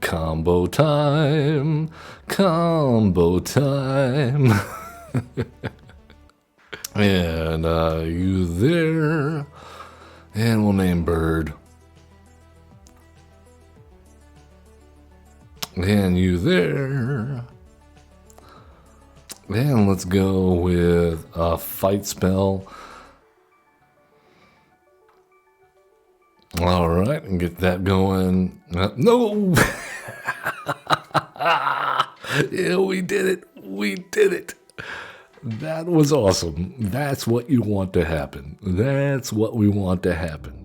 Combo time. Combo time. And you there. And we'll name bird. And you there. And let's go with a fight spell. All right, and get that going. No! Yeah, we did it. We did it. That was awesome. That's what you want to happen. That's what we want to happen.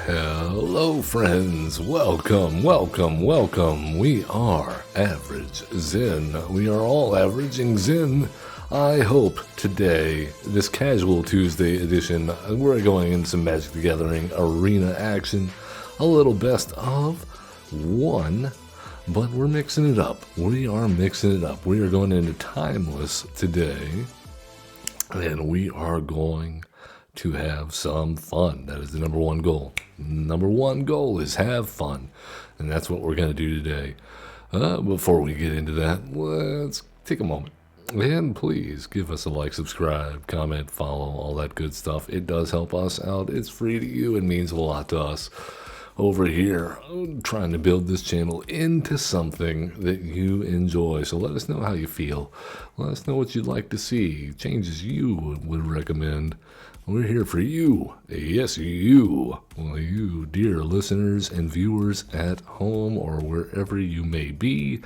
Hello, friends. Welcome, welcome, welcome. We are Average Zen. We are all averaging Zen. I hope today, this casual Tuesday edition, we're going into some Magic the Gathering arena action. A little best of one, but we're mixing it up. We are mixing it up. We are going into Timeless today, and we are going to have some fun. That is the number one goal. Number one goal is have fun, and that's what we're going to do today. Before we get into that, let's take a moment and please give us a like, subscribe, comment, follow, all that good stuff. It does help us out. It's free to you and means a lot to us over here. I'm trying to build this channel into something that you enjoy. So let us know how you feel. Let us know what you'd like to see, changes you would recommend. We're here for you. Yes, you. Well, you, dear listeners and viewers at home or wherever you may be.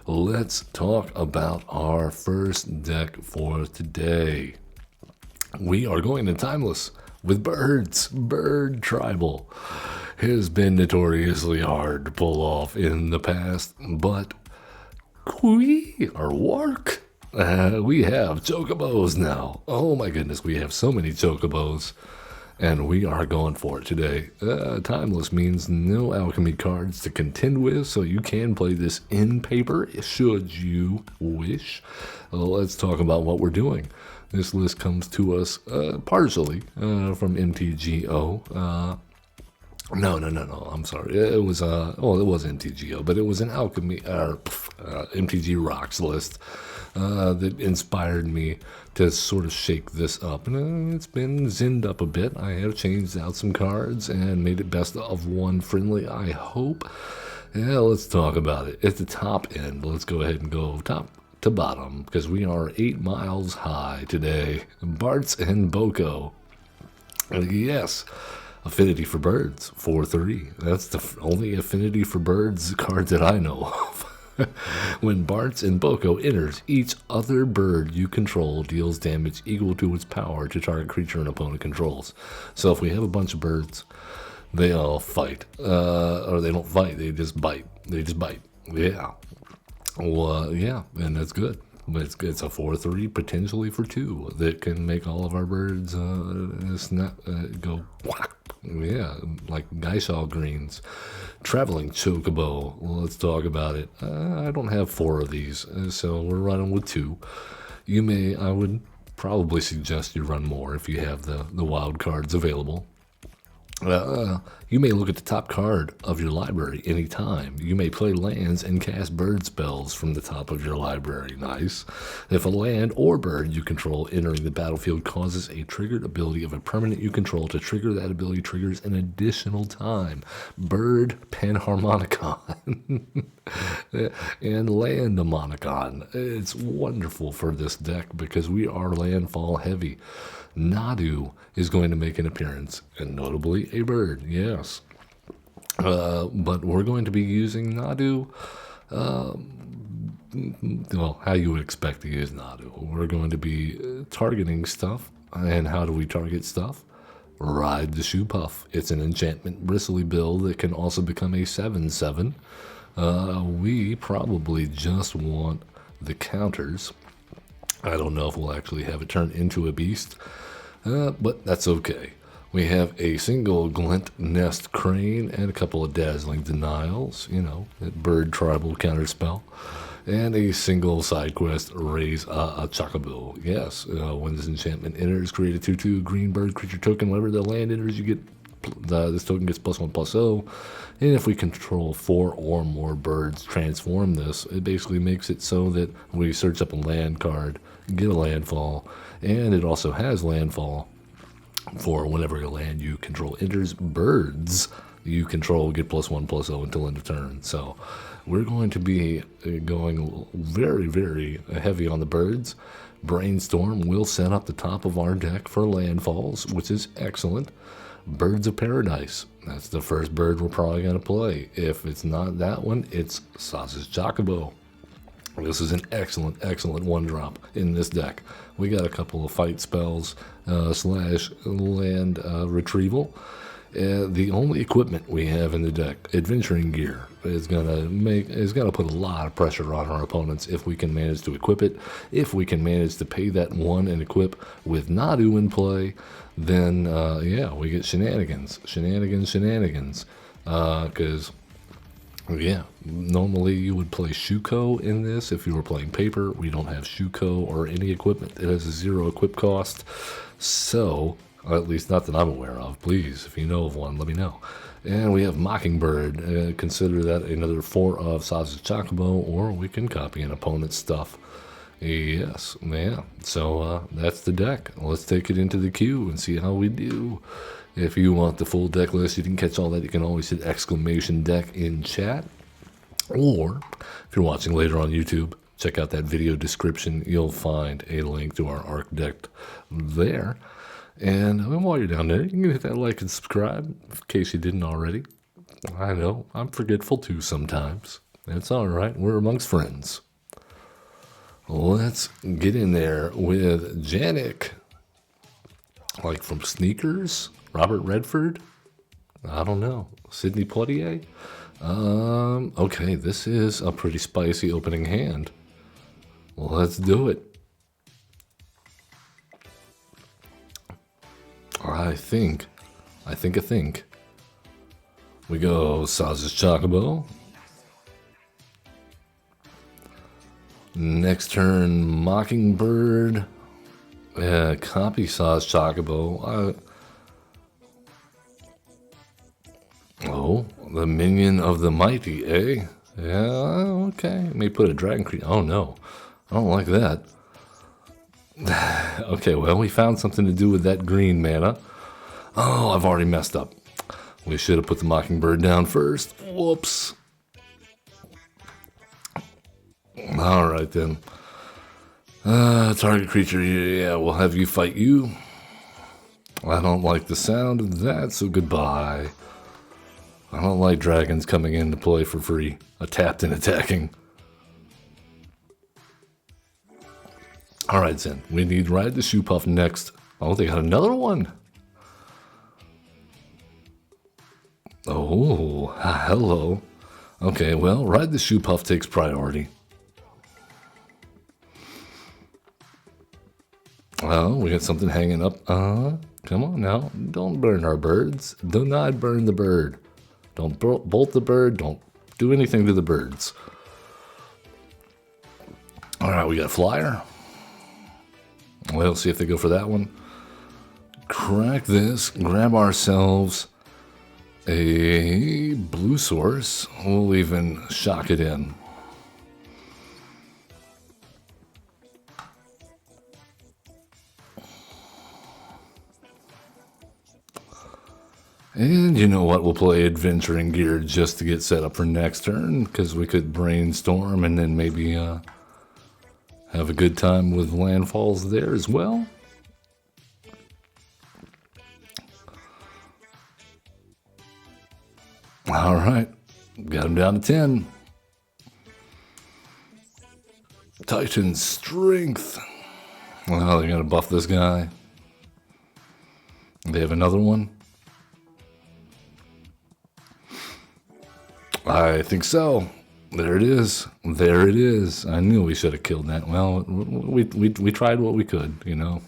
Let's talk about our first deck for today. We are going to Timeless with birds. Bird Tribal has been notoriously hard to pull off in the past, but we are WARK. We have chocobos now. Oh my goodness, we have so many chocobos, and we are going for it today. Timeless means no alchemy cards to contend with, so you can play this in paper should you wish. Let's talk about what we're doing. This list comes to us partially from MTGO. No. I'm sorry. It was it was MTGO, but it was an alchemy MTG Rocks list that inspired me to sort of shake this up. And it's been zinned up a bit. I have changed out some cards and made it best of one friendly, I hope. Yeah, let's talk about it. At the top end, let's go ahead and go top to bottom because we are 8 miles high today. Bartz and Boko. Yes. Affinity for Birds, 4-3. That's the only Affinity for Birds card that I know of. When Bartz and Boko enters, each other bird you control deals damage equal to its power to target creature an opponent controls. So if we have a bunch of birds, they all fight. Or they don't fight, they just bite. Yeah. Well, yeah, and that's good. But it's a 4-3, potentially for 2, that can make all of our birds go whack. Yeah, like Geishaw Greens. Traveling Chocobo, well, let's talk about it. I don't have 4 of these, so we're running with 2. I would probably suggest you run more if you have the wild cards available. You may look at the top card of your library anytime. You may play lands and cast bird spells from the top of your library. Nice. If a land or bird you control entering the battlefield causes a triggered ability of a permanent you control to trigger, that ability triggers an additional time. Bird Panharmonicon and Landamonicon. It's wonderful for this deck because we are landfall heavy. Nadu is going to make an appearance, and notably a bird, yes. But we're going to be using Nadu, well, how you would expect to use Nadu. We're going to be targeting stuff, and how do we target stuff? Ride the Shoe Puff. It's an enchantment bristly build that can also become a 7/7. We probably just want the counters. I don't know if we'll actually have it turn into a beast, but that's okay. We have a single Glint Nest Crane and a couple of Dazzling Denials, that bird tribal counterspell. And a single side quest, raise a chocobo. Yes, when this enchantment enters, create a 2/2 green bird creature token. Whenever the land enters, you get this token gets +1/+0. And if we control 4 or more birds, transform this. It basically makes it so that we search up a land card, get a landfall, and it also has landfall for whenever a land you control enters. Birds you control get +1/+0 until end of turn. So we're going to be going very, very heavy on the birds. Brainstorm will set up the top of our deck for landfalls, which is excellent. Birds of Paradise. That's the first bird we're probably going to play. If it's not that one, it's Sausage Chocobo. This is an excellent, excellent one-drop in this deck. We got a couple of fight spells slash land retrieval. The only equipment we have in the deck, adventuring gear, is gonna put a lot of pressure on our opponents if we can manage to equip it. If we can manage to pay that one and equip with Nadu in play, then yeah, we get shenanigans. Because yeah, normally you would play Shuko in this if you were playing paper. We don't have Shuko or any equipment. It has a 0 equip cost, so at least not that I'm aware of. Please, if you know of one, let me know. And we have Mockingbird. Consider that another 4 of Sausage Chocobo, or we can copy an opponent's stuff. Yes, yeah. So that's the deck. Let's take it into the queue and see how we do. If you want the full deck list, you didn't catch all that, you can always hit !deck in chat. Or if you're watching later on YouTube, check out that video description. You'll find a link to our ARC deck there. And while you're down there, you can hit that like and subscribe in case you didn't already. I know, I'm forgetful too sometimes. It's all right. We're amongst friends. Let's get in there with Janik. Like from Sneakers? Robert Redford? I don't know. Sidney Poitier? Okay, this is a pretty spicy opening hand. Let's do it. I think. We go Sausage Chocobo. Next turn, Mockingbird. Copy Sausage Chocobo. Oh, the minion of the mighty, eh? Yeah, okay. May put a dragon creature. Oh no, I don't like that. Okay, well, we found something to do with that green mana. Oh, I've already messed up. We should have put the Mockingbird down first. Whoops. All right, then. Target creature, yeah, we'll have you fight you. I don't like the sound of that, so goodbye. I don't like dragons coming in to play for free. A tapped and attacking. Alright, Zen. We need Ride the Shoe Puff next. Oh, they got another one. Oh, hello. Okay, well, Ride the Shoe Puff takes priority. Oh, we got something hanging up. Come on now. Don't burn our birds. Do not burn the bird. Don't bolt the bird. Don't do anything to the birds. All right, we got Flyer. Well, see if they go for that one. Crack this. Grab ourselves a blue source. We'll even shock it in. And you know what, we'll play Adventuring Gear just to get set up for next turn, because we could brainstorm and then maybe have a good time with landfalls there as well. All right, got him down to 10. Titan Strength. Well, they're going to buff this guy. They have another one. I think so. There it is. There it is. I knew we should have killed that. Well, we tried what we could, you know.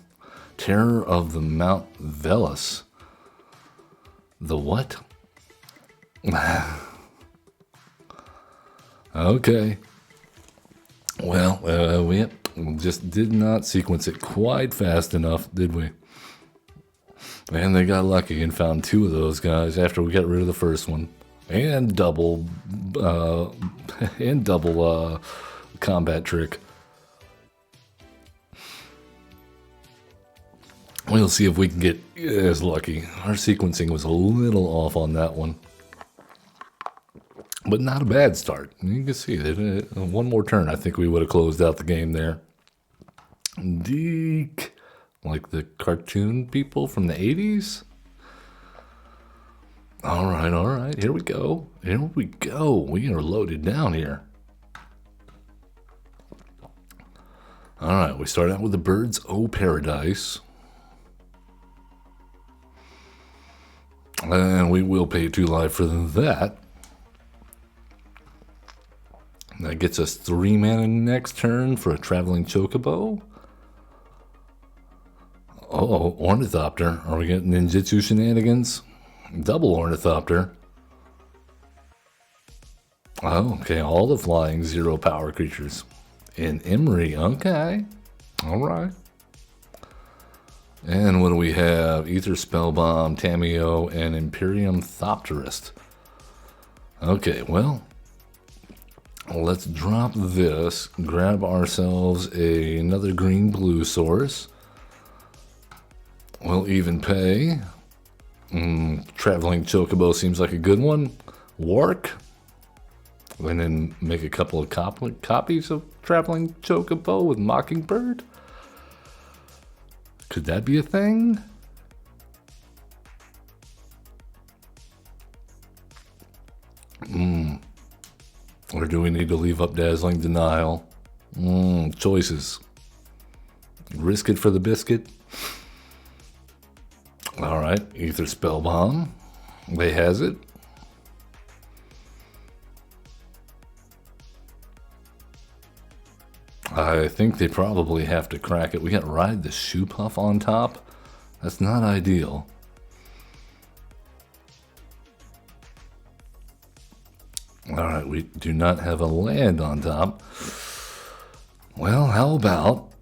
Terror of the Mount Velas. The what? Okay. Well, we just did not sequence it quite fast enough, did we? And they got lucky and found two of those guys after we got rid of the first one. And double, uh, and double combat trick. We'll see if we can get as lucky. Our sequencing was a little off on that one. But not a bad start. You can see that one more turn, I think we would have closed out the game there. Deek. Like the cartoon people from the 80s? All right. Here we go. Here we go. We are loaded down here. All right, we start out with the Birds O Paradise. And we will pay 2 life for that. That gets us 3 mana next turn for a Traveling Chocobo. Oh, Ornithopter. Are we getting ninjutsu shenanigans? Double Ornithopter. Oh, okay. All the flying 0 power creatures. And Emery. Okay. All right. And what do we have? Ether Spellbomb, Tameo, and Imperium Thopterist. Okay, well, let's drop this. Grab ourselves another green-blue source. We'll even pay. Traveling Chocobo seems like a good one. WARK. And then make a couple of copies of Traveling Chocobo with Mockingbird. Could that be a thing? Or do we need to leave up Dazzling Denial? Choices. Risk it for the biscuit. Alright, Ether Spellbomb. They has it. I think they probably have to crack it. We got Ride the Shoe Puff on top. That's not ideal. Alright, we do not have a land on top. Well, how about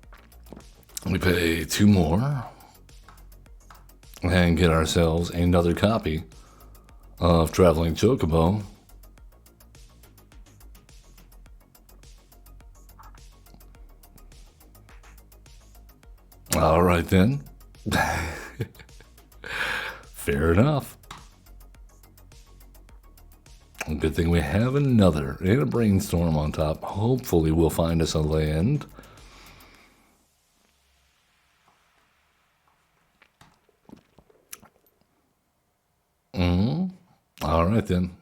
we pay 2 more and get ourselves another copy of Traveling Chocobo. All right then. Fair enough. Good thing we have another and a Brainstorm on top. Hopefully we'll find us a land. All right then.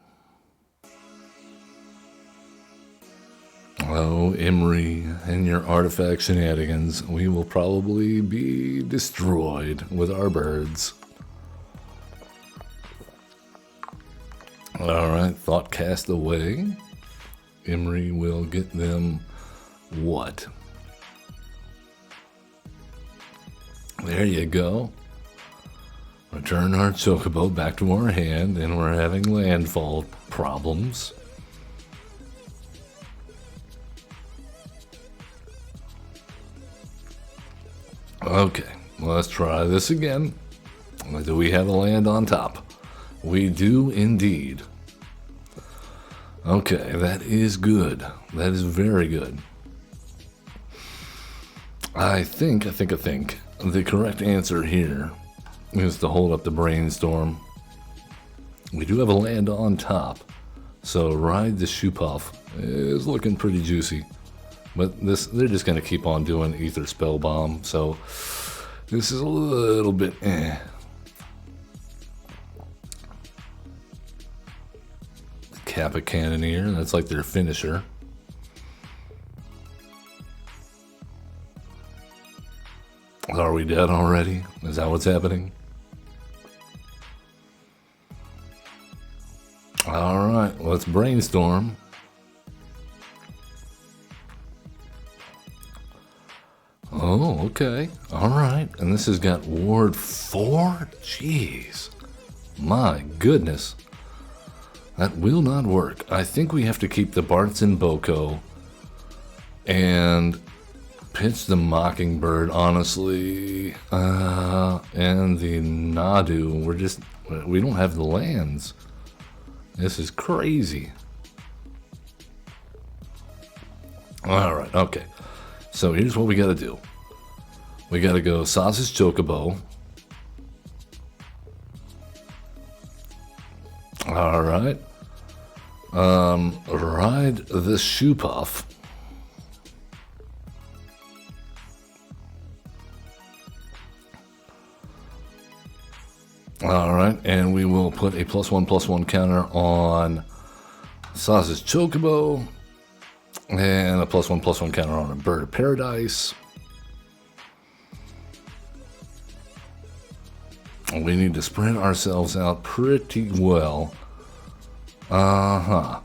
Oh, Emery and your artifact shenanigans. We will probably be destroyed with our birds. Alright, Thought cast away. Emery will get them what? There you go. Return our Chocobo back to our hand, and we're having landfall problems. Okay, let's try this again. Do we have a land on top? We do indeed. Okay, that is good. That is very good. I think the correct answer here is to hold up the Brainstorm. We do have a land on top, so Ride the Shoe Puff is looking pretty juicy. But they're just going to keep on doing Ether Spellbomb, so this is a little bit Kappa Cannoneer, that's like their finisher. Are we dead already? Is that what's happening? Alright, let's Brainstorm. Oh, okay. Alright. And this has got Ward 4? Jeez. My goodness. That will not work. I think we have to keep the Bartz and Boko And pitch the Mockingbird, honestly. And the Nadu. We don't have the lands. This is crazy. Alright, okay. So here's what we gotta do. We gotta go Sausage Chocobo. Alright. Ride the Shoe Puff. Alright, and we will put a +1/+1 counter on Sausage Chocobo. And a +1/+1 counter on a Bird of Paradise. We need to spread ourselves out pretty well. And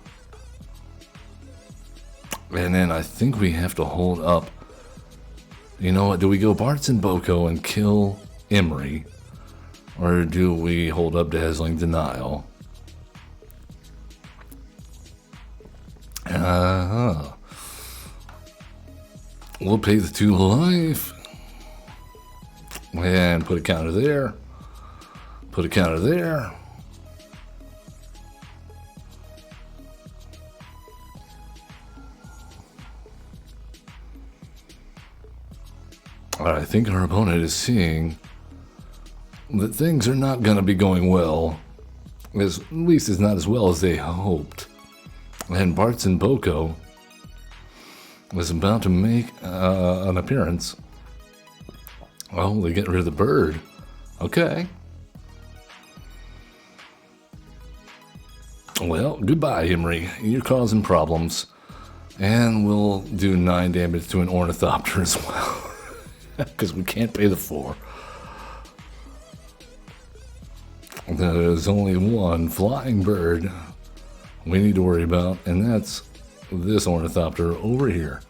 then I think we have to hold up. You know what? Do we go Bartz and Boko and kill Emery? Or do we hold up Dazzling Denial? We'll pay the 2 life. And put a counter there. Put a counter there. I think our opponent is seeing that things are not going to be going well. At least it's not as well as they hoped. And Bartz and Boko was about to make an appearance. Oh, they get rid of the bird. Okay. Well, goodbye, Emery. You're causing problems. And we'll do 9 damage to an Ornithopter as well. Because we can't pay the 4. There's only one flying bird we need to worry about, and that's this Ornithopter over here.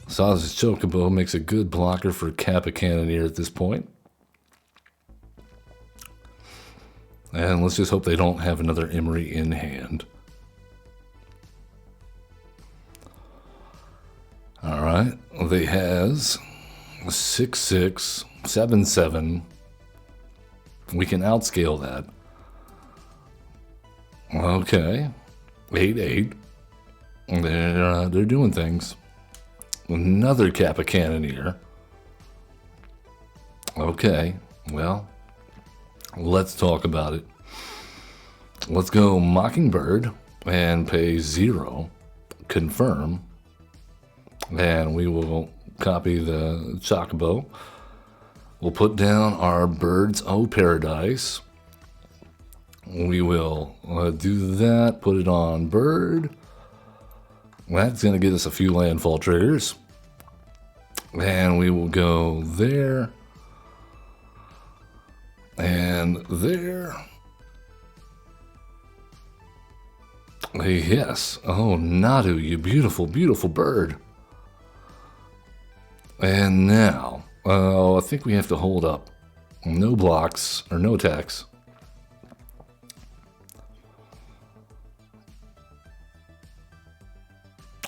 Sausage Chocobo makes a good blocker for Kappa Cannoneer at this point. And let's just hope they don't have another Emery in hand. Alright, they has 6/6, 7/7. We can outscale that. Okay, 8/8. They're doing things. Another Kappa Cannoneer. Okay, well, let's talk about it. Let's go Mockingbird and pay 0. Confirm. And we will copy the Chocobo. We'll put down our Birds O Paradise. We will do that. Put it on Bird. That's going to get us a few landfall triggers. And we will go there. And there. Yes. Oh, Nadu, you beautiful, beautiful bird. And now, I think we have to hold up. No blocks, or no attacks.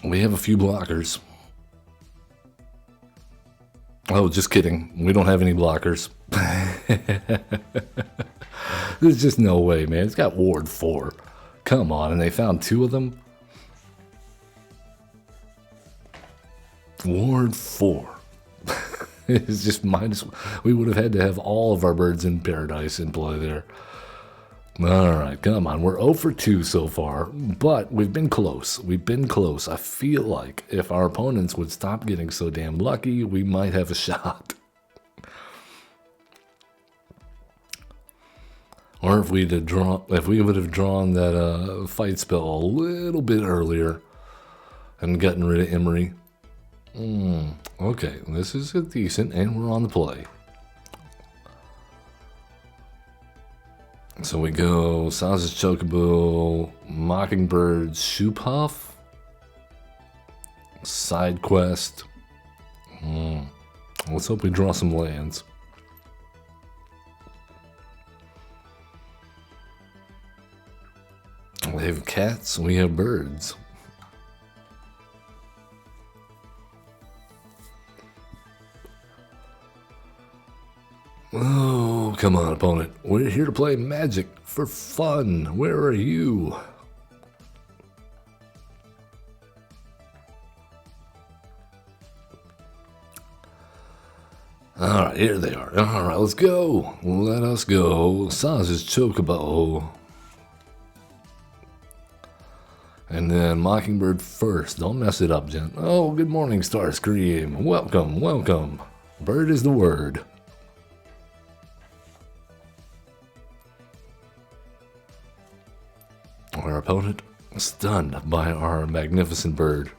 We have a few blockers. Oh, just kidding. We don't have any blockers. There's just no way, man. It's got Ward 4. Come on, and they found 2 of them? Ward 4. It's just minus. We would have had to have all of our Birds in Paradise in play there. Alright, come on. We're 0 for 2 so far, but we've been close. We've been close. I feel like if our opponents would stop getting so damn lucky, we might have a shot. Or if we would have drawn that fight spell a little bit earlier and gotten rid of Emery. Okay, this is decent, and we're on the play. So we go Sausage Chocobo, Mockingbird, Shoe Puff, side quest. Let's hope we draw some lands. We have cats, we have birds. Oh, come on, opponent. We're here to play Magic for fun. Where are you? Alright, here they are. Alright, let's go. Let us go. Saz's Chocobo. And then Mockingbird first. Don't mess it up, Jen. Oh, good morning, Starscream. Welcome, welcome. Bird is the word. Our opponent stunned by our magnificent bird.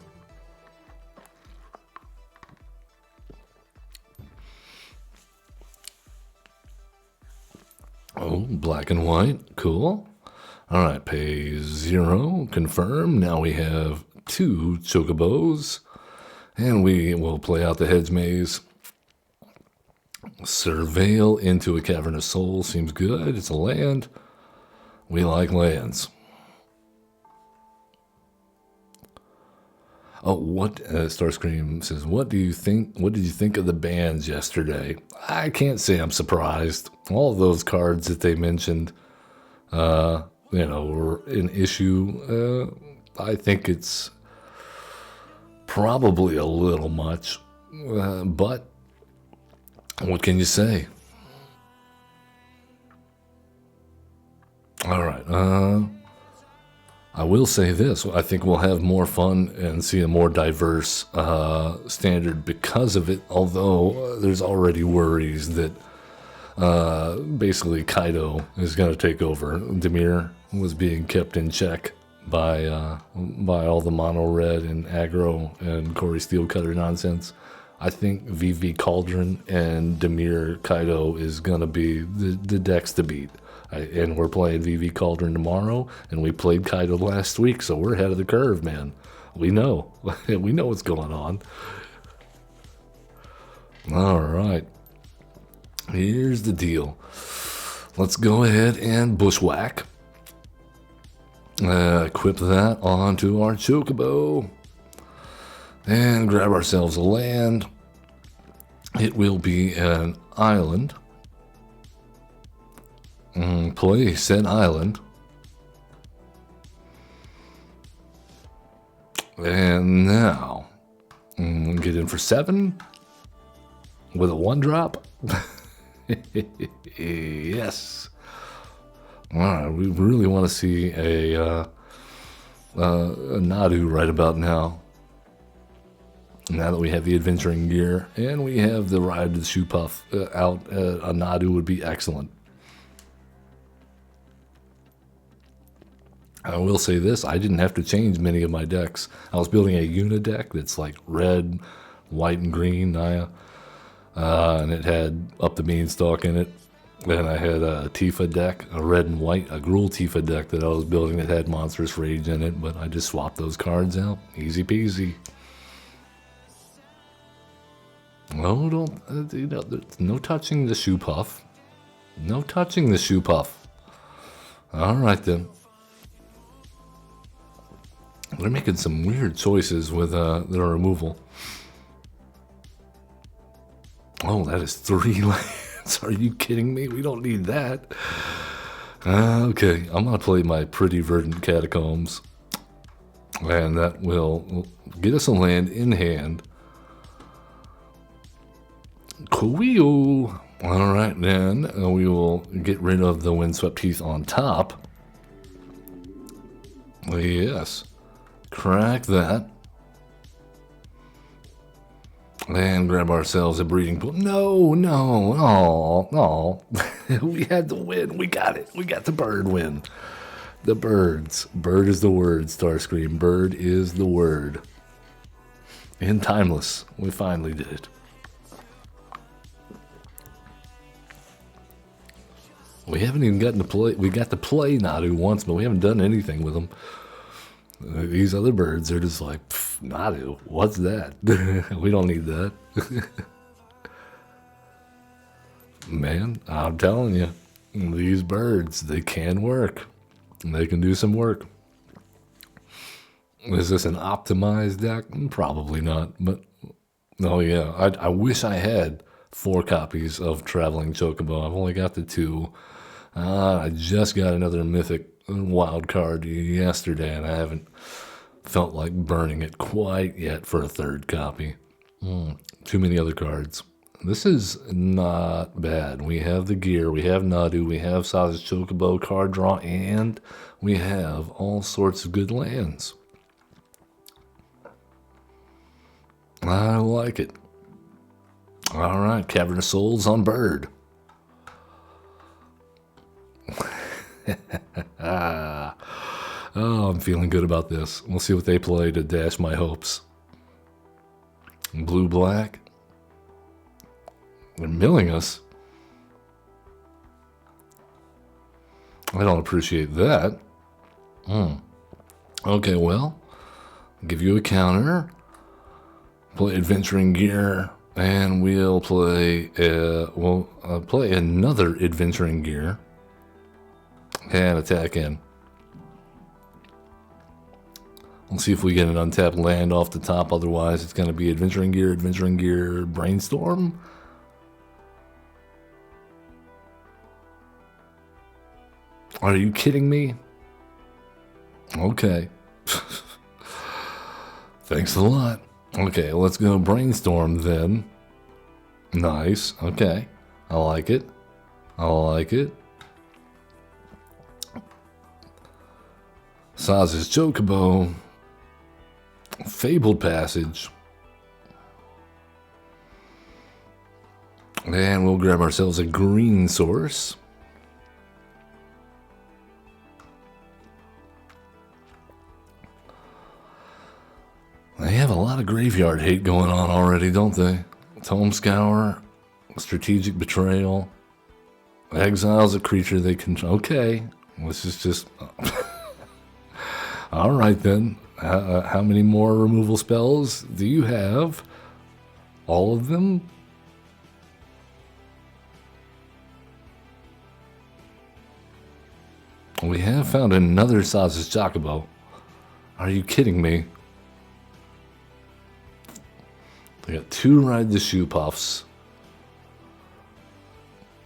Oh, black and white. Cool. All right, pay 0. Confirm. Now we have 2 Chocobos. And we will play out the Hedge Maze. Surveil into a Cavern of Souls. Seems good. It's a land. We like lands. Oh, what Starscream says, what did you think of the bans yesterday? I can't say I'm surprised. All of those cards that they mentioned, were an issue. I think it's probably a little much, but what can you say? All right, I will say this. I think we'll have more fun and see a more diverse standard because of it, although there's already worries that basically Kaido is going to take over. Dimir was being kept in check by all the mono red and aggro and Corey Steelcutter nonsense. I think VV Cauldron and Dimir Kaido is going to be the decks to beat. And we're playing VV Cauldron tomorrow, and we played Kaido last week, so we're ahead of the curve, man. We know. We know what's going on. All right. Here's the deal. Let's go ahead and bushwhack. Equip that onto our Chocobo. And grab ourselves a land. It will be an island. Play said island. And now, get in for 7 with a 1-drop. Yes. All right, we really want to see a Nadu right about now. Now that we have the adventuring gear and we have the ride to the shoe puff out, a Nadu would be excellent. I will say this, I didn't have to change many of my decks. I was building a Una deck that's like red, white, and green, Naya. And it had Up the Beanstalk in it. Then I had a Tifa deck, a red and white, a Gruul Tifa deck that I was building that had Monstrous Rage in it, but I just swapped those cards out. Easy peasy. No, there's no touching the shoe puff. No touching the shoe puff. All right then. They're making some weird choices with their removal. Oh, that is 3 lands. Are you kidding me? We don't need that. Okay, I'm going to play my Pretty Verdant Catacombs. And that will get us a land in hand. Cool. All right, then we will get rid of the Windswept Heath on top. Yes. Crack that. And grab ourselves a breeding pool. No. We had the win. We got it. We got the bird win. The birds. Bird is the word, Starscream. Bird is the word. And timeless. We finally did it. We haven't even gotten to play. We got to play Nadu once, but we haven't done anything with them. These other birds, they're just like, Nadu, what's that? We don't need that. Man, I'm telling you, these birds, they can work. They can do some work. Is this an optimized deck? Probably not, but oh yeah, I wish I had 4 copies of Traveling Chocobo. I've only got the 2. I just got another Mythic wild card yesterday, and I haven't felt like burning it quite yet for a 3rd copy. Too many other cards. This is not bad. We have the gear, we have Nadu, we have Saza's Chocobo card draw, and we have all sorts of good lands. I like it. All right, Cavern of Souls on Bird. Oh, I'm feeling good about this. We'll see what they play to dash my hopes. Blue-black. They're milling us. I don't appreciate that. Okay, well, I'll give you a counter. Play Adventuring Gear, and we'll play play another Adventuring Gear and attack in. We'll see if we get an untapped land off the top. Otherwise, it's going to be Adventuring Gear, Brainstorm. Are you kidding me? Okay. Thanks a lot. Okay, let's go Brainstorm then. Nice. Okay. I like it. I like it. Saza's Chocobo. Fabled Passage. And we'll grab ourselves a green source. They have a lot of graveyard hate going on already, don't they? Tome Scour, Strategic Betrayal, exiles a creature they control. Okay, this is just... All right then. How many more removal spells do you have? All of them? We have found another Saza's Chocobo. Are you kidding me? We got 2 Ride the Shoe Puffs.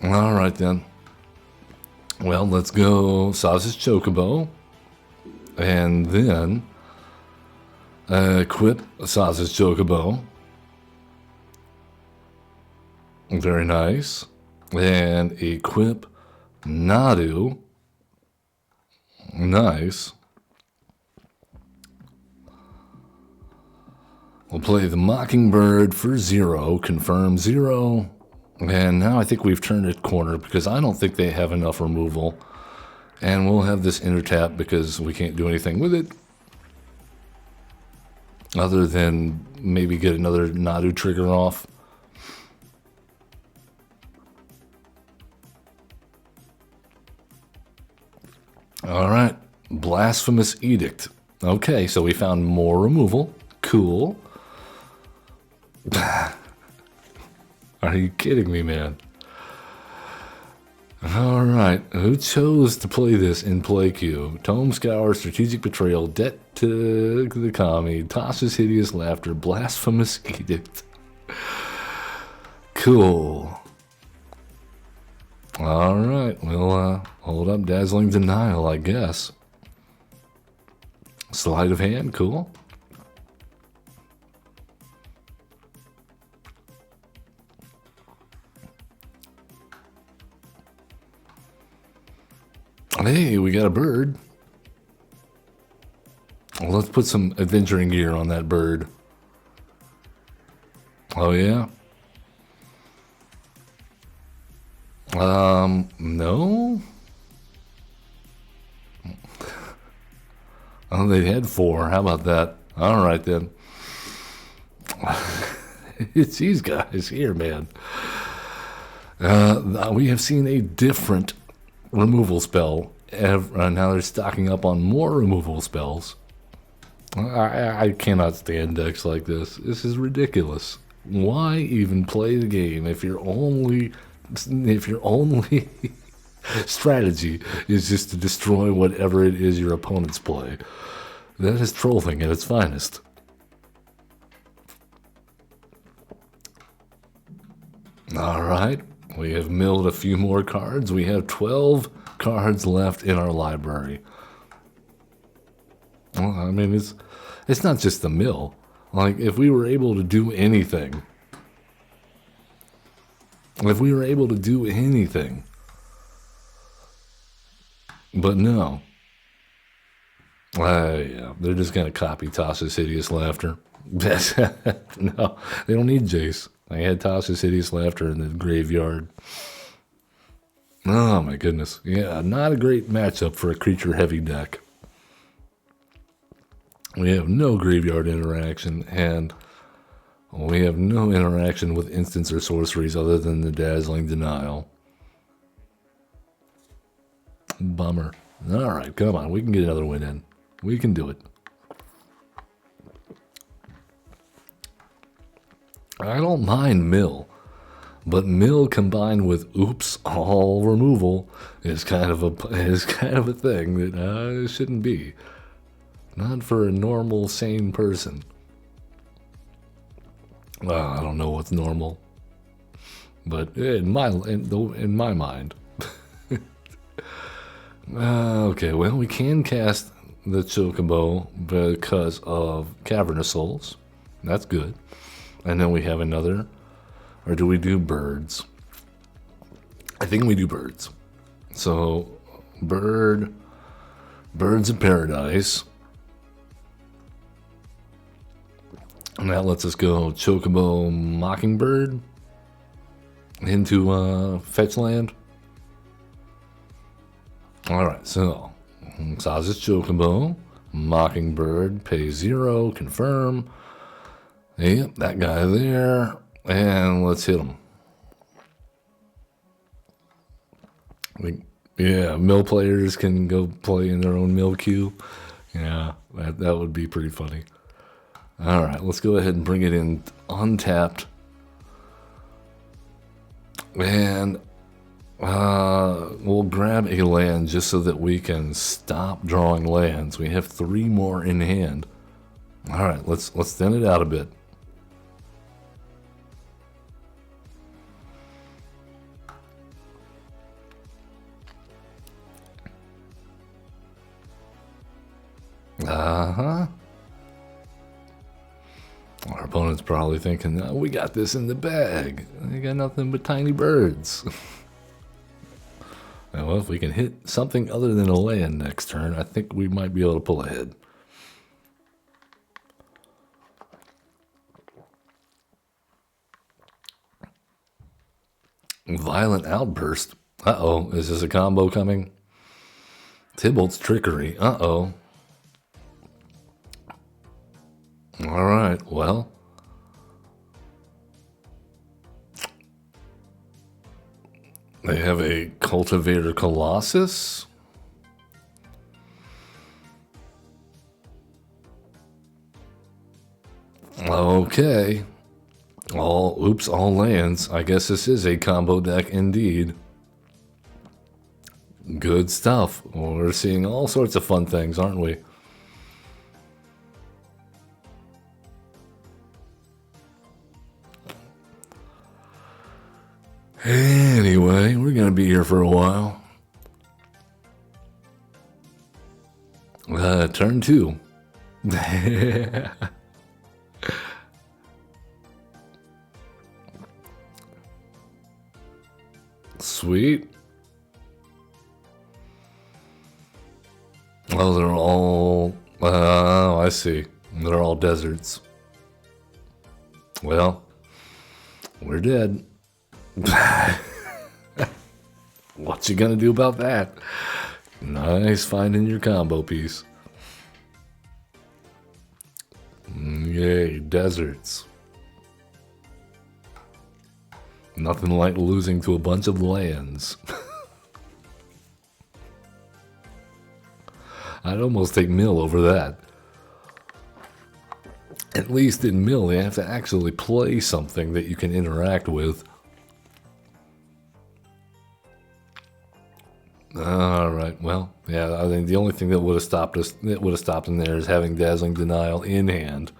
Alright then. Well, let's go Saza's Chocobo. And then equip Saza's Chocobo. Very nice. And equip Nadu. Nice. We'll play the Mockingbird for 0, confirm 0, and now I think we've turned a corner because I don't think they have enough removal, and we'll have this intertap because we can't do anything with it other than maybe get another Nadu trigger off. All right, Blasphemous Edict. Okay, so we found more removal. Cool. Are you kidding me, man? Alright, who chose to play this in play queue? Tome Scour, Strategic Betrayal, Debt to the Kami, Tasha's Hideous Laughter, Blasphemous Edict. Cool. Alright, we'll hold up Dazzling Denial, I guess. Sleight of Hand, cool. Hey, we got a bird. Well, let's put some Adventuring Gear on that bird. Oh, yeah? No? Oh, they had 4. How about that? All right, then. It's these guys here, man. We have seen a different removal spell. Now they're stocking up on more removal spells. I cannot stand decks like this. This is ridiculous. Why even play the game if your only strategy is just to destroy whatever it is your opponents play? That is trolling at its finest. All right, we have milled a few more cards. We have 12 cards left in our library. Well, I mean, it's not just the mill. Like, if we were able to do anything, but no. Yeah, they're just gonna copy Tasha's Hideous Laughter. No, they don't need Jace. I had Tasha's Hideous Laughter in the graveyard. Oh my goodness. Yeah, not a great matchup for a creature-heavy deck. We have no graveyard interaction, and we have no interaction with instants or sorceries other than the Dazzling Denial. Bummer. Alright, come on. We can get another win in. We can do it. I don't mind mill, but mill combined with oops all removal is kind of a thing that shouldn't be. Not for a normal, sane person. Well, I don't know what's normal, but in my mind. Okay, well, we can cast the Chocobo because of Cavernous Souls. That's good. And then we have another, or do we do birds? I think we do birds. So, birds of paradise. And that lets us go Chocobo Mockingbird into fetch land. Alright, so Saza's Chocobo, Mockingbird, pay 0, confirm. Yep, that guy there. And let's hit him. Yeah, mill players can go play in their own mill queue. Yeah, that would be pretty funny. Alright, let's go ahead and bring it in untapped. And we'll grab a land just so that we can stop drawing lands. We have 3 more in hand. Alright, let's thin it out a bit. Our opponent's probably thinking, oh, we got this in the bag. They got nothing but tiny birds. Well, if we can hit something other than a land next turn, I think we might be able to pull ahead. Violent Outburst. Uh-oh, is this a combo coming? Tybalt's Trickery. Uh-oh. Alright, well. They have a Cultivator Colossus. Okay. All lands. I guess this is a combo deck indeed. Good stuff. Well, we're seeing all sorts of fun things, aren't we? Anyway, we're going to be here for a while. Turn 2. Sweet. Oh, they're all... Oh, I see. They're all deserts. Well, we're dead. What you gonna do about that? Nice finding your combo piece. Yay, deserts. Nothing like losing to a bunch of lands. I'd almost take mill over that. At least in mill, they have to actually play something that you can interact with. Alright, well, yeah, I think the only thing that would have stopped us, that would have stopped in there is having Dazzling Denial in hand.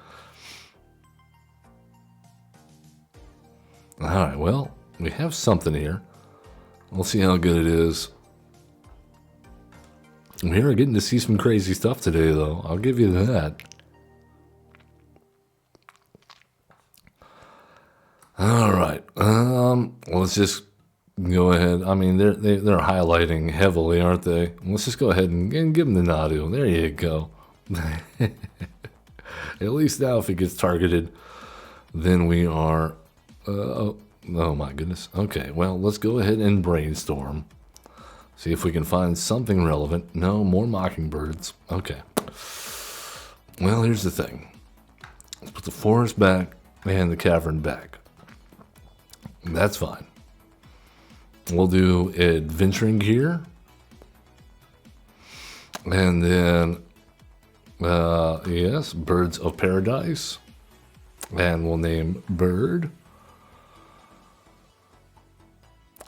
Alright, well, We have something here. We'll see how good it is. We are getting to see some crazy stuff today, though. I'll give you that. All right. Let's just go ahead. I mean, they're highlighting heavily, aren't they? Let's just go ahead and give them the Nadu. There you go. At least now, if it gets targeted, then we are. Oh my goodness. Okay. Well, let's go ahead and brainstorm. See if we can find something relevant. No, more mockingbirds. Okay. Well, here's the thing. Let's put the forest back and the cavern back. That's fine. We'll do adventuring gear. And then, yes, birds of paradise. And we'll name bird.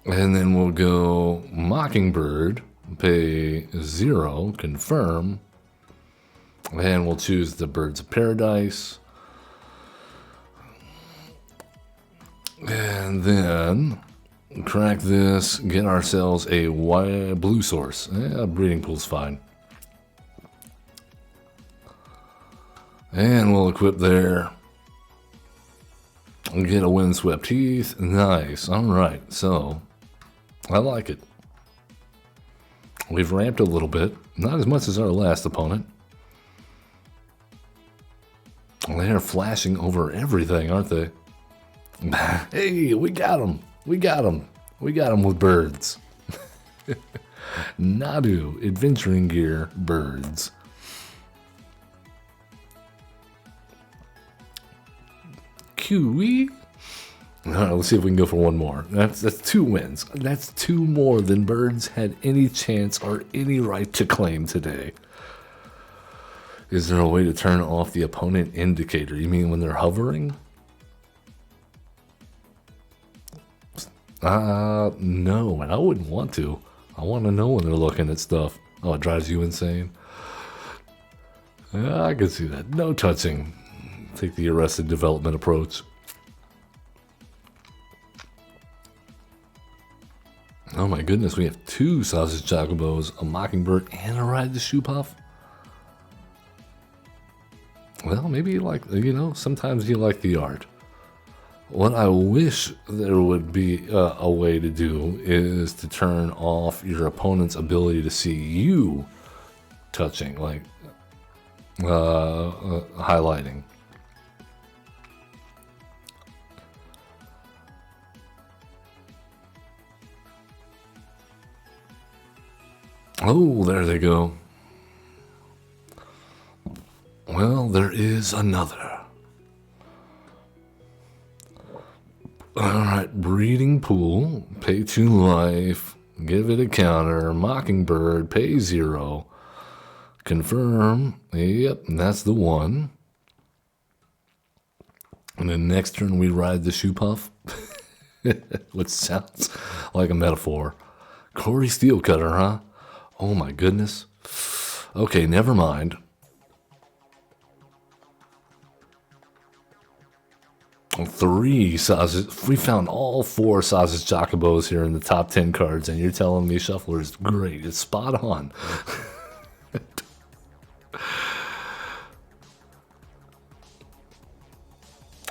And then we'll go mockingbird, pay 0, confirm. And we'll choose the birds of paradise. And then crack this, get ourselves a blue source. Breeding pool's fine. And we'll equip there. Get a windswept heath. Nice. All right. So I like it. We've ramped a little bit. Not as much as our last opponent. They're flashing over everything, aren't they? Hey, we got him. We got him. We got him with birds. Nadu, adventuring gear, birds. QE. All right, let's see if we can go for one more. That's 2 wins. That's 2 more than birds had any chance or any right to claim today. Is there a way to turn off the opponent indicator? You mean when they're hovering? No, and I wouldn't want to. I want to know when they're looking at stuff. Oh, it drives you insane. I can see that. No touching. Take the arrested development approach. Oh my goodness, we have 2 sausage chocobos, a mockingbird, and a ride the shoe puff. Well, maybe you like, sometimes you like the art. What I wish there would be a way to do is to turn off your opponent's ability to see you touching, like highlighting. Oh, there they go. Well, there is another. Alright, breeding pool, pay 2 life, give it a counter, mockingbird, pay 0, confirm, yep, that's the one. And then next turn we ride the shoe puff, which sounds like a metaphor. Corey Steelcutter, huh? Oh my goodness. Okay, never mind. 3 sausage. We found all 4 sausage chocobos here in the top 10 cards, and you're telling me Shuffler is great. It's spot on.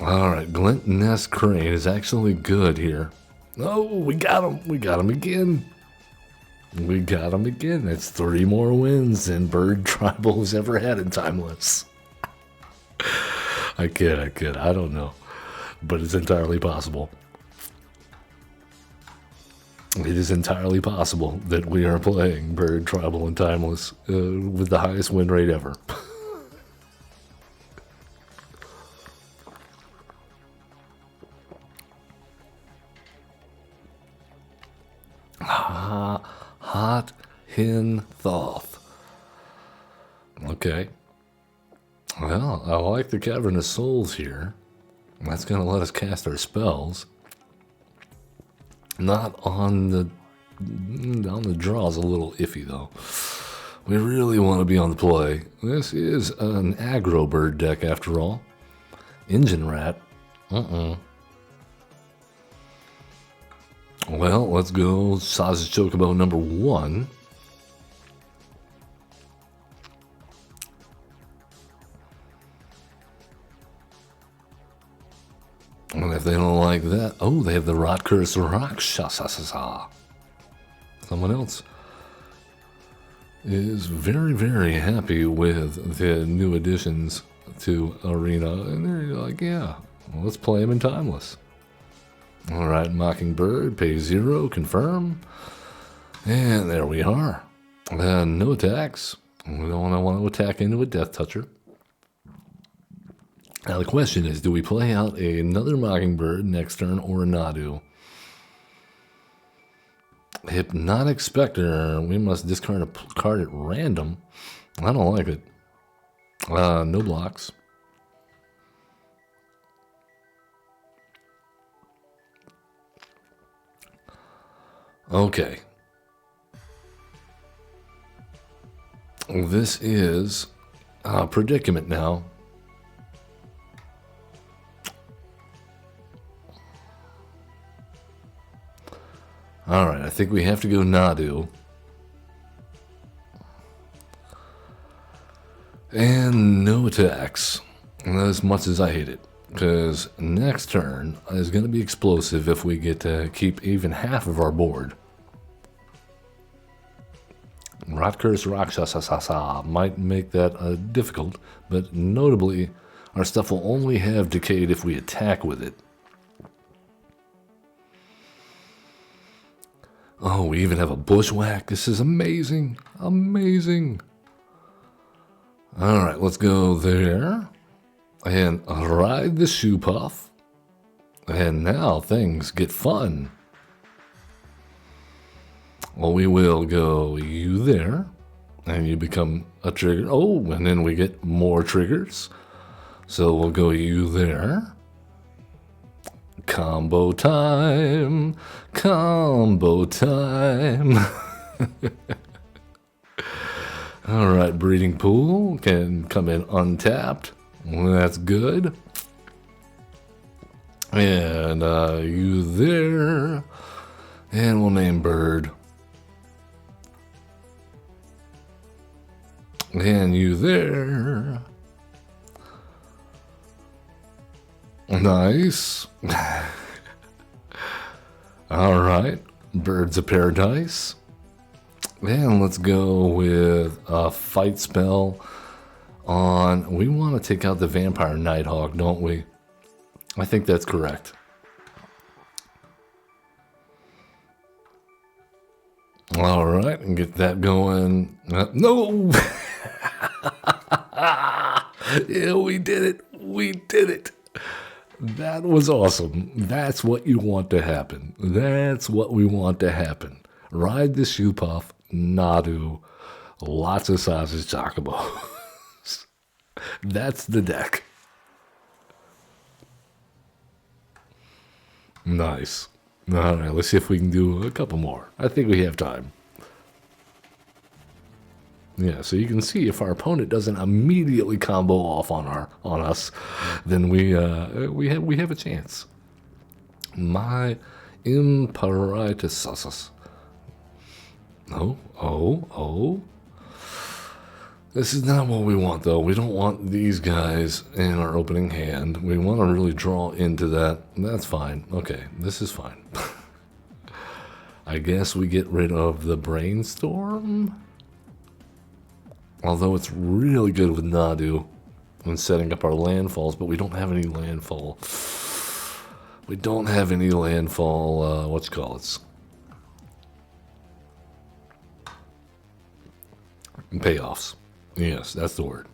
All right, Glint Nest Crane is actually good here. Oh, we got him. We got him again. We got him again. That's 3 more wins than Bird Tribal has ever had in Timeless. I kid. I don't know. But it's entirely possible. It is entirely possible that we are playing Bird Tribal and Timeless with the highest win rate ever. Hot Hin Thoth. Okay. Well, I like the Cavernous Souls here. That's going to let us cast our spells. Not on the draws a little iffy, though. We really want to be on the play. This is an aggro bird deck, after all. Engine Rat. Well, let's go Sausage Chocobo number 1. And if they don't like that, oh, they have the Rotkur's Rakshasa. Someone else is very, very happy with the new additions to Arena. And they're like, yeah, well, let's play them in Timeless. All right, Mockingbird, pay 0, confirm. And there we are. No attacks. We don't want to attack into a Death Toucher. Now the question is, do we play out another Mockingbird next turn or a Nadu? Hypnotic Spectre, we must discard a card at random. I don't like it. No blocks. Okay. This is a predicament now. Alright, I think we have to go Nadu. And no attacks. As much as I hate it. Because next turn is going to be explosive if we get to keep even half of our board. Rotkur's Rakshasa might make that difficult, but notably, our stuff will only have decayed if we attack with it. Oh, we even have a Bushwhack. This is amazing. Amazing. Alright, let's go there. And ride the Shoe Puff. And now things get fun. Well, we will go you there. And you become a trigger. Oh, and then we get more triggers. So we'll go you there. Combo time. Combo time. Alright, Breeding Pool can come in untapped. That's good. And you there. And we'll name Bird. And you there. Nice. Alright, Birds of Paradise. And let's go with a fight spell on... We want to take out the Vampire Nighthawk, don't we? I think that's correct. Alright, and get that going. No! Yeah, we did it. We did it. That was awesome. That's what you want to happen. That's what we want to happen. Ride the Shoe Puff, Nadu, lots of Sausage Chocobos. That's the deck. Nice. All right, let's see if we can do a couple more. I think we have time. Yeah, so you can see if our opponent doesn't immediately combo off on us, then we have a chance. My Imperatus. Oh. This is not what we want, though. We don't want these guys in our opening hand. We want to really draw into that. That's fine. Okay, this is fine. I guess we get rid of the Brainstorm. Although it's really good with Nadu when setting up our landfalls, but we don't have any landfall. We don't have any landfall, payoffs. Yes, that's the word.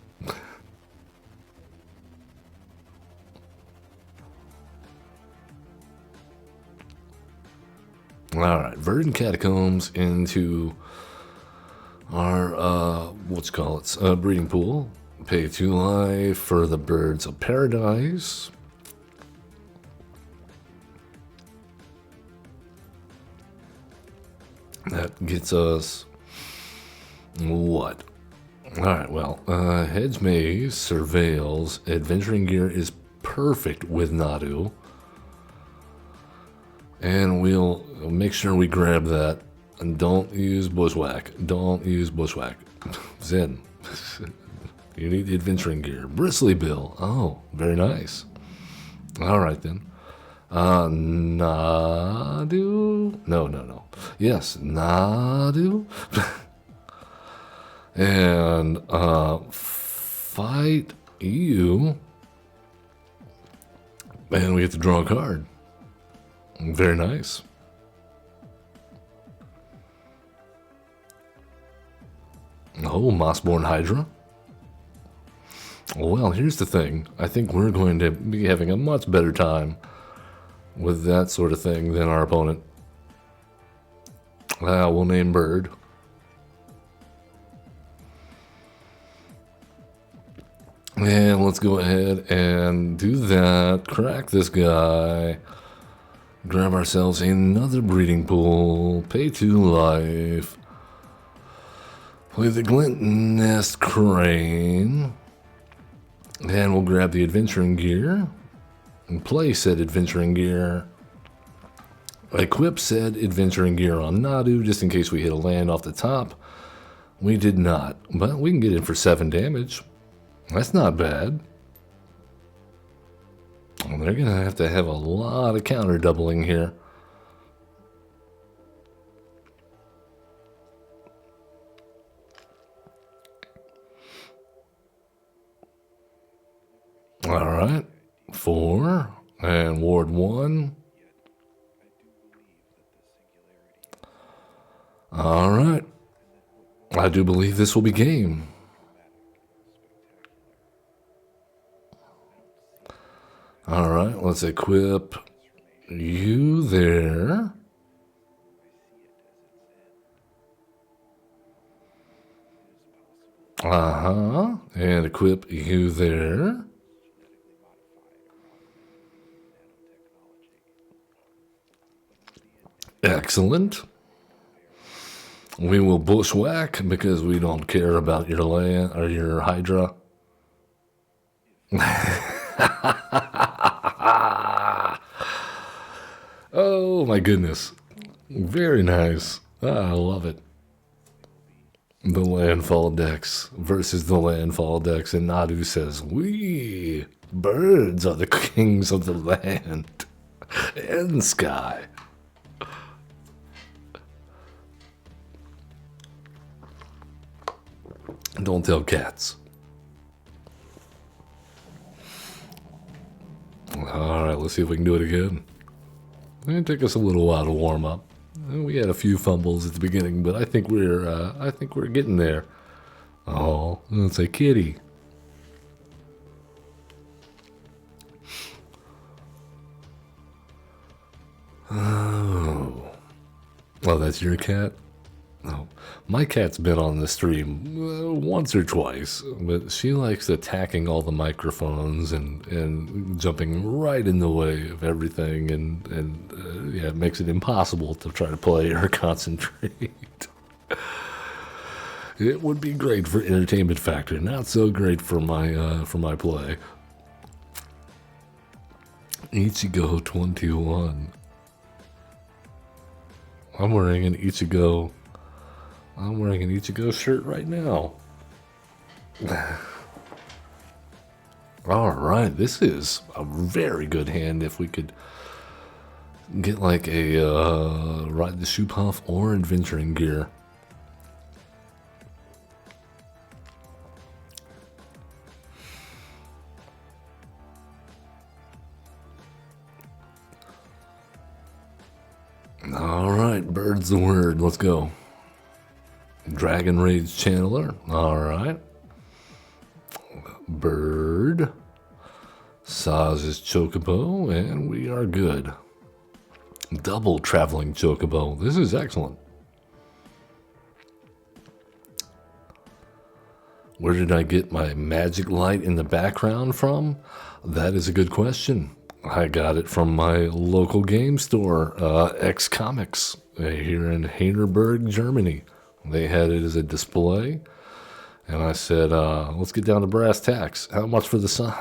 Alright, Verdant Catacombs into our, breeding pool. Pay 2 life for the Birds of Paradise. That gets us what? Alright, well, Hedge Maze, Surveils, Adventuring Gear is perfect with Nadu. And we'll make sure we grab that. And don't use bushwhack. Don't use bushwhack. Zen. You need the adventuring gear. Bristly bill. Oh, very nice. All right then. Nadu. No. Yes, Nadu. And fight you. And we get to draw a card. Very nice. Oh, Mossborn Hydra. Well, here's the thing. I think we're going to be having a much better time with that sort of thing than our opponent. We'll name Bird. And let's go ahead and do that. Crack this guy. Grab ourselves another breeding pool. Pay 2 life. Play the Glint Nest Crane. And we'll grab the adventuring gear. And play said adventuring gear. Equip said adventuring gear on Nadu just in case we hit a land off the top. We did not. But we can get in for 7 damage. That's not bad. Well, they're going to have a lot of counter doubling here. All right. 4. And Ward 1. All right. I do believe this will be game. All right, let's equip you there. And equip you there. Excellent. We will bushwhack because we don't care about your land or your Hydra. Oh my goodness. Very nice. I love it. The landfall decks versus the landfall decks, and Nadu says, "We birds are the kings of the land and sky." Don't tell cats. All right, let's see if we can do it again. It took us a little while to warm up. We had a few fumbles at the beginning, but I think we're getting there. Oh, it's a kitty. Oh, that's your cat? No, my cat's been on the stream once or twice, but she likes attacking all the microphones and jumping right in the way of everything, and yeah, it makes it impossible to try to play or concentrate. It would be great for entertainment factor, not so great for my play. Ichigo 21. I'm wearing an Ichigo shirt right now. All right, this is a very good hand if we could get like a Ride the Shoe Puff or Adventuring Gear. All right, bird's the word. Let's go. Dragon Rage Channeler. All right. Bird. Saz's Chocobo, and we are good. Double Traveling Chocobo. This is excellent. Where did I get my magic light in the background from? That is a good question. I got it from my local game store, X Comics, here in Heidelberg, Germany. They had it as a display, and I said, let's get down to brass tacks. How much for the sign?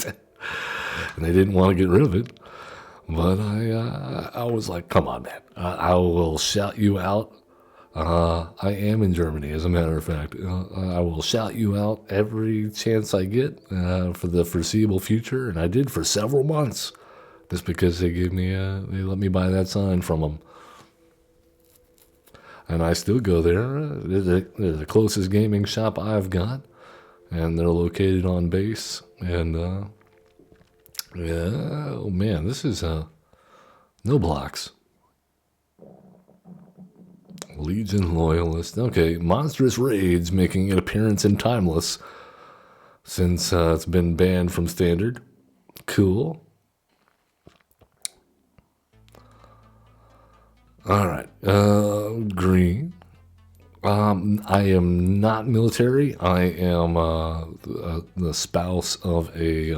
And they didn't want to get rid of it. But I was like, come on, man. I will shout you out. I am in Germany, as a matter of fact. I will shout you out every chance I get for the foreseeable future, and I did for several months, just because they they let me buy that sign from them, and I still go there. They're the closest gaming shop I've got, and they're located on base. And yeah, oh man, this is no blocks. Legion Loyalist. Okay, Monstrous Raids making an appearance in Timeless since it's been banned from Standard. Cool. Alright, green. I am not military. I am the spouse of a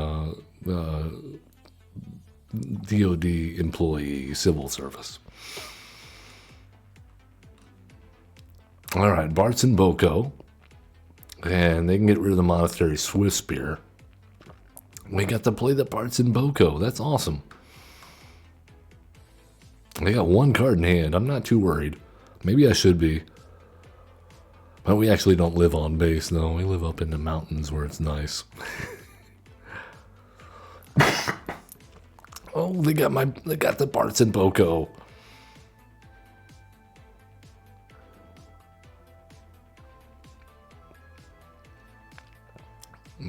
DoD employee, civil service. All right, Bart's and Boko, and they can get rid of the Monastery Swift Spear. We got to play the Bart's and Boko. That's awesome. They got one card in hand. I'm not too worried. Maybe I should be. But we actually don't live on base, though. We live up in the mountains where it's nice. Oh, they got the Bart's and Boko.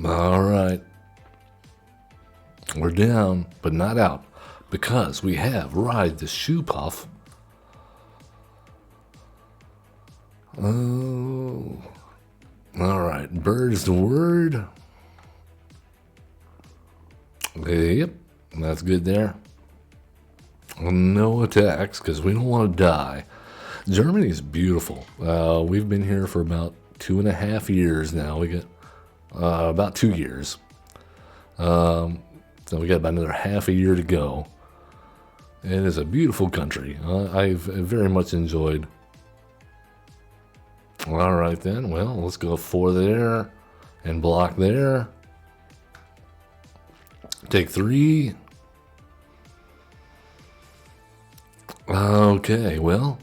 All right. We're down, but not out, because we have Ride the Shoe Puff. Oh. All right. Bird's the word. Yep. That's good there. No attacks, because we don't want to die. Germany is beautiful. We've been here for about 2.5 years now. We got about 2 years. So we got about another half a year to go. It is a beautiful country. I've very much enjoyed. All right then. Well, let's go 4 there and block there. Take 3. Okay, well,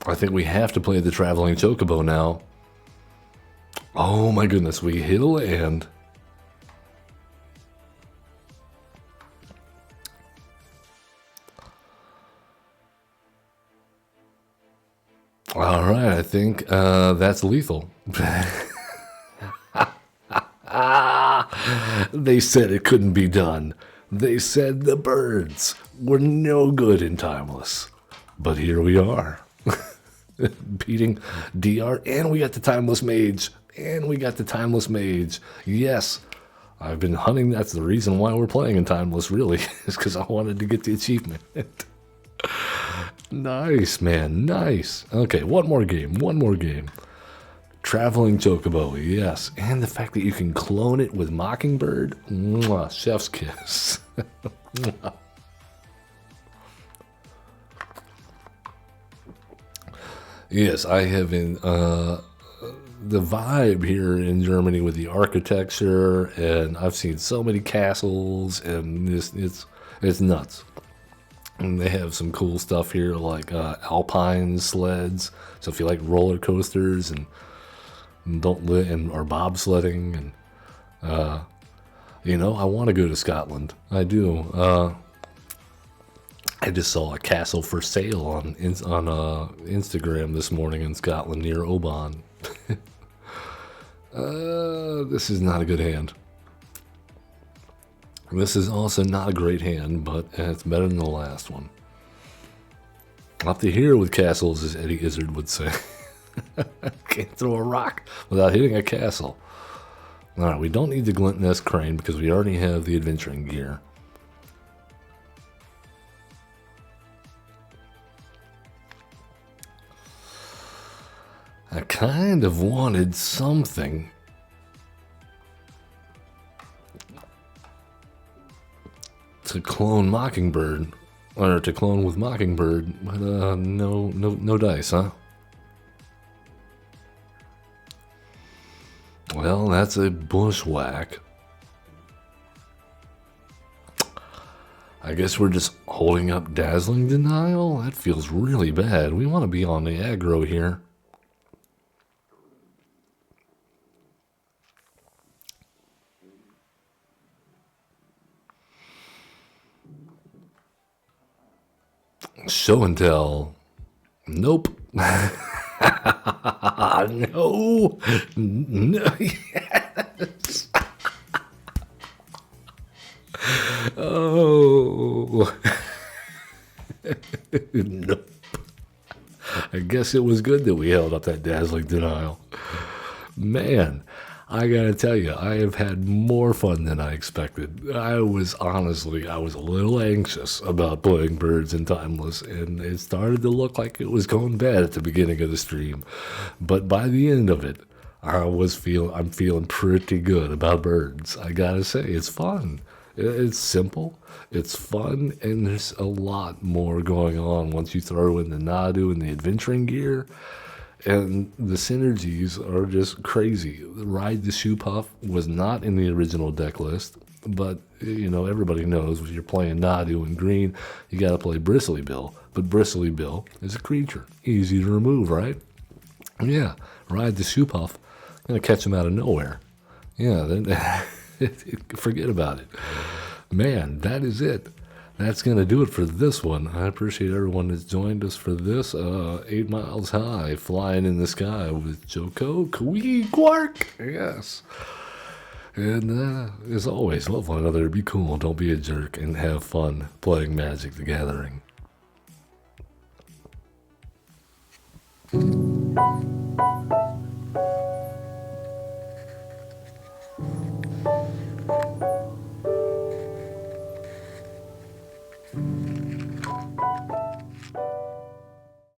I think we have to play the Traveling Chocobo now. Oh my goodness, we hit a land. All right, I think that's lethal. They said it couldn't be done. They said the birds were no good in Timeless. But here we are. Beating DR, and we got the Timeless Mage. Yes, I've been hunting. That's the reason why we're playing in Timeless, really, is because I wanted to get the achievement. Nice, man, nice. Okay, one more game. Traveling Chocobo, yes. And the fact that you can clone it with Mockingbird, mwah, chef's kiss. Yes, I have been, the vibe here in Germany with the architecture, and I've seen so many castles, and it's nuts. And they have some cool stuff here, like alpine sleds. So if you like roller coasters and or bobsledding, and I want to go to Scotland. I do. I just saw a castle for sale on Instagram this morning in Scotland near Oban. This is not a good hand. This is also not a great hand, but it's better than the last one. Up to here with castles, as Eddie Izzard would say. Can't throw a rock without hitting a castle. Alright, we don't need the Glint Nest Crane because we already have the adventuring gear. I kind of wanted something to clone Mockingbird, or to clone with Mockingbird, but no dice, huh? Well, that's a bushwhack. I guess we're just holding up dazzling denial? That feels really bad. We want to be on the aggro here. Show and tell. Nope. No. No. Yes. Oh. Nope. I guess it was good that we held up that dazzling denial. Man, I gotta tell you, I have had more fun than I expected. I was a little anxious about playing birds in Timeless, and it started to look like it was going bad at the beginning of the stream. But by the end of it, I'm feeling pretty good about birds. I gotta say, it's fun. It's simple, it's fun, and there's a lot more going on once you throw in the Nadu and the adventuring gear. And the synergies are just crazy. Ride the Shoe Puff was not in the original deck list, but you know, everybody knows when you're playing Nadu and green, you gotta play Bristly Bill. But Bristly Bill is a creature, easy to remove, right? Yeah, Ride the Shoe Puff, gonna catch him out of nowhere. Yeah, then forget about it. Man, that is it. That's going to do it for this one. I appreciate everyone that's joined us for this 8 Miles High, flying in the sky with Joko, Kui, WARK. Yes. And as always, love one another, be cool, don't be a jerk, and have fun playing Magic the Gathering.